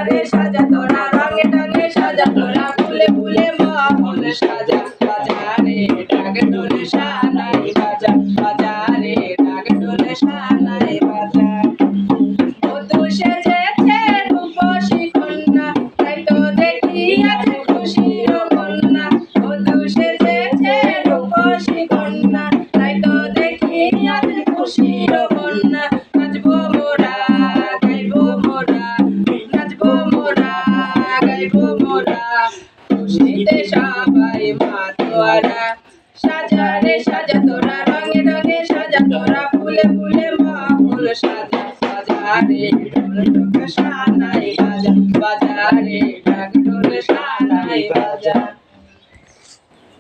রে সাজা তোরা রঙে রঙে সাজা তোরা ফুলে ফুলে মহল সাজা বাজা রে ঢাক ঢোল সানাই বাজা বাজা রে ঢাক ঢোল সানাই বাজা বধূ সেজেছে রূপসী কন্যা তাই তো দেখি আছে খুশির কন্যা বধূ সেজেছে রূপসী কন্যা তাই তো দেখি আছে খুশির কন্যা নাচবো মোরা গাইবো মোরা নাচবো মোরা গাইবো মোরা খুশিতে সবাই মাতোয়ারা সাজা রে সাজা তোরা রঙে রঙে সাজা তোরা ফুলে ফুলে মহল সাজা সাজা রে